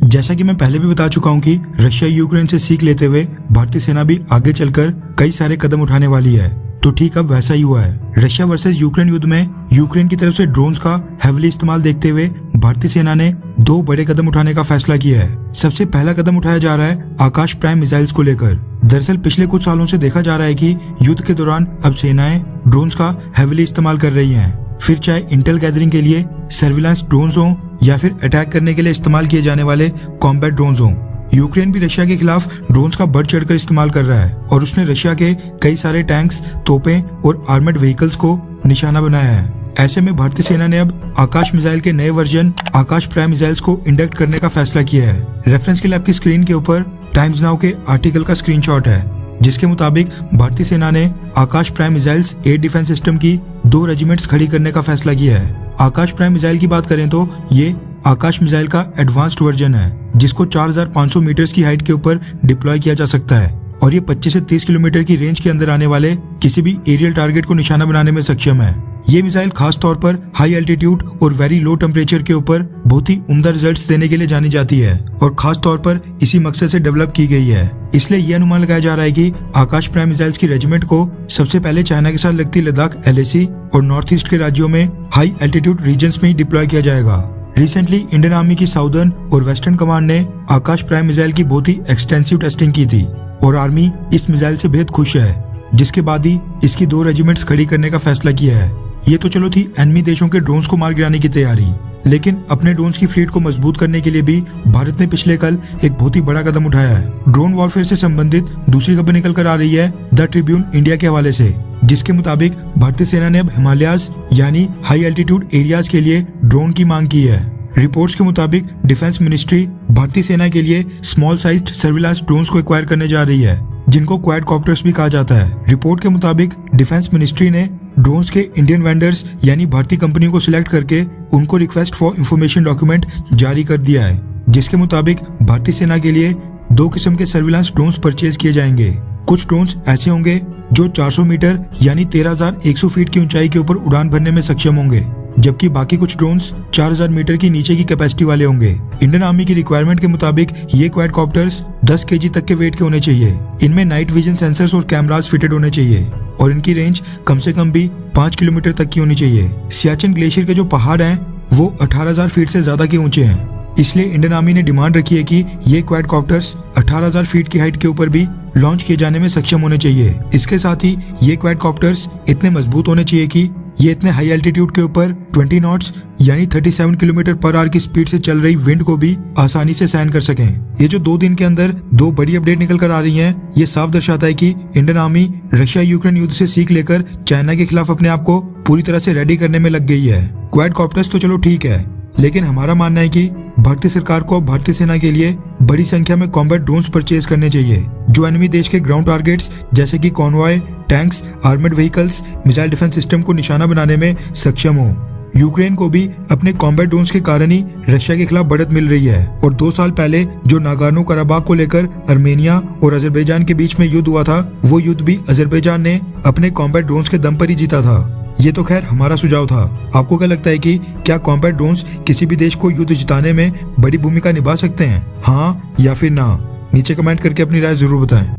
जैसा कि मैं पहले भी बता चुका हूं कि रशिया यूक्रेन से सीख लेते हुए भारतीय सेना भी आगे चलकर कई सारे कदम उठाने वाली है। तो ठीक अब वैसा ही हुआ है। रशिया वर्सेस यूक्रेन युद्ध में यूक्रेन की तरफ से ड्रोन्स का हेविली इस्तेमाल देखते हुए भारतीय सेना ने दो बड़े कदम उठाने का फैसला किया है। सबसे पहला कदम उठाया जा रहा है आकाश प्राइम मिसाइल्स को लेकर। दरअसल पिछले कुछ सालों से देखा जा रहा है कि युद्ध के दौरान अब सेनाएं ड्रोन्स का हेविली इस्तेमाल कर रही हैं। फिर चाहे इंटेल गैदरिंग के लिए सर्विलांस ड्रोन्स हों या फिर अटैक करने के लिए इस्तेमाल किए जाने वाले कॉम्बैट ड्रोन्स हों। यूक्रेन भी रशिया के खिलाफ ड्रोन्स का बढ़ चढ़कर इस्तेमाल कर रहा है और उसने रशिया के कई सारे टैंक्स, तोपें और आर्मर्ड व्हीकल्स को निशाना बनाया है। ऐसे में भारतीय सेना ने अब आकाश मिसाइल के नए वर्जन आकाश प्राइम मिसाइल्स को इंडक्ट करने का फैसला किया है। रेफरेंस के लिए आपकी स्क्रीन के ऊपर टाइम्स नाउ के आर्टिकल का स्क्रीनशॉट है, जिसके मुताबिक भारतीय सेना ने Akash Prime missiles air defence system की 2 रेजिमेंट्स खड़ी करने का फैसला किया है। आकाश प्राइम मिसाइल की बात करें तो ये आकाश मिसाइल का एडवांस्ड वर्जन है, जिसको 4500 मीटर्स की हाइट के ऊपर डिप्लॉय किया जा सकता है और ये 25 से 30 किलोमीटर की रेंज के अंदर आने वाले किसी भी एरियल टारगेट को निशाना बनाने में सक्षम है। ये मिसाइल खास तौर पर हाई एल्टीट्यूड और वेरी लो टेम्परेचर के ऊपर बहुत ही उम्दा रिजल्ट्स देने के लिए जानी जाती है और खास तौर पर इसी मकसद से डेवलप की गई है। इसलिए ये अनुमान लगाया जा रहा है कि आकाश प्राइम मिसाइल्स की रेजिमेंट को सबसे पहले चाइना के साथ लगती लद्दाख, LAC और नॉर्थ ईस्ट के राज्यों में हाई एल्टीट्यूड रीजन्स में ही डिप्लॉय किया जाएगा। रिसेंटली इंडियन आर्मी की साउदर्न और वेस्टर्न कमांड ने आकाश प्राइम मिसाइल की बहुत ही एक्सटेंसिव टेस्टिंग की थी और आर्मी इस मिसाइल से बेहद खुश है, जिसके बाद ही इसकी 2 रेजिमेंट्स खड़ी करने का फैसला किया है। ये तो चलो थी एनिमी देशों के ड्रोन्स को मार गिराने की तैयारी, लेकिन अपने ड्रोन्स की फ्लीट को मजबूत करने के लिए भी भारत ने पिछले कल एक बहुत ही बड़ा कदम उठाया है। ड्रोन वॉरफेयर से संबंधित दूसरी खबर निकल कर आ रही है द ट्रिब्यून इंडिया के हवाले से, जिसके मुताबिक भारतीय सेना ने अब हिमालयाज यानी हाई एल्टीट्यूड एरियाज के लिए ड्रोन की मांग की है। रिपोर्ट्स के मुताबिक डिफेंस मिनिस्ट्री भारतीय सेना के लिए स्मॉल साइज्ड सर्विलांस ड्रोन्स को एक्वायर करने जा रही है, जिनको क्वाडकॉप्टर्स भी कहा जाता है। रिपोर्ट के मुताबिक डिफेंस मिनिस्ट्री ने ड्रोन्स के इंडियन वेंडर्स यानी भारतीय कंपनियों को सिलेक्ट करके उनको रिक्वेस्ट फॉर इंफॉर्मेशन डॉक्यूमेंट जारी कर दिया है, जिसके मुताबिक भारतीय सेना के लिए 2 किस्म के सर्विलांस ड्रोन्स परचेज किए जाएंगे। कुछ ड्रोन्स ऐसे होंगे जो 400 मीटर यानी 13,100 फीट की ऊंचाई के ऊपर उड़ान भरने में सक्षम होंगे, जबकि बाकी कुछ ड्रोन्स 4000 मीटर की नीचे की कैपेसिटी वाले होंगे। इंडियन आर्मी की रिक्वायरमेंट के मुताबिक ये क्वाडकॉप्टर्स 10 kg तक के वेट के होने चाहिए। इनमें नाइट विजन सेंसर्स और कैमरास फिटेड होने चाहिए और इनकी रेंज कम से कम भी 5 किलोमीटर तक की होनी चाहिए। सियाचिन ग्लेशियर के जो पहाड़ हैं वो 18,000 फीट से ज्यादा के ऊंचे हैं, इसलिए इंडियन आर्मी ने डिमांड रखी है कि ये क्वाडकॉप्टर्स 18,000 फीट की हाइट के ऊपर भी लॉन्च किए जाने में सक्षम होने चाहिए। इसके साथ ही ये क्वाडकॉप्टर्स इतने मजबूत होने चाहिए कि ये इतने हाई एल्टीट्यूड के ऊपर 20 नॉट्स यानी 37 किलोमीटर पर आवर की स्पीड से चल रही विंड को भी आसानी से सहन कर सकें। ये जो 2 दिन के अंदर 2 बड़ी अपडेट निकल कर आ रही हैं, ये साफ दर्शाता है कि इंडियन आर्मी रशिया यूक्रेन युद्ध से सीख लेकर चाइना के खिलाफ अपने आप को पूरी तरह से रेडी करने में लग गई है। क्वाडकॉप्टर्स तो चलो ठीक है, लेकिन हमारा मानना है कि भारतीय सरकार को भारतीय सेना के लिए बड़ी संख्या में कॉम्बैट ड्रोन्स परचेज करने चाहिए, जो एनिमी देश के ग्राउंड टारगेट्स जैसे कि Conway, tanks, armoured vehicles, missile defence system को निशाना बनाने में सक्षम हो। यूक्रेन को भी अपने कॉम्बैट ड्रोन्स के कारण ही रशिया के खिलाफ बढ़त मिल रही है और 2 साल पहले जो नागोर्नो कराबाख को लेकर अर्मेनिया और अजरबैजान के बीच में युद्ध हुआ था, वो युद्ध भी अजरबैजान ने अपने कॉम्बैट ड्रोन्स के दम पर ही जीता था। ये तो खैर हमारा सुझाव था। आपको क्या लगता है कि क्या कॉम्बैट ड्रोन्स किसी भी देश को युद्ध जिताने में बड़ी भूमिका निभा सकते हैं? हाँ या फिर ना? नीचे कमेंट करके अपनी राय जरूर बताएं।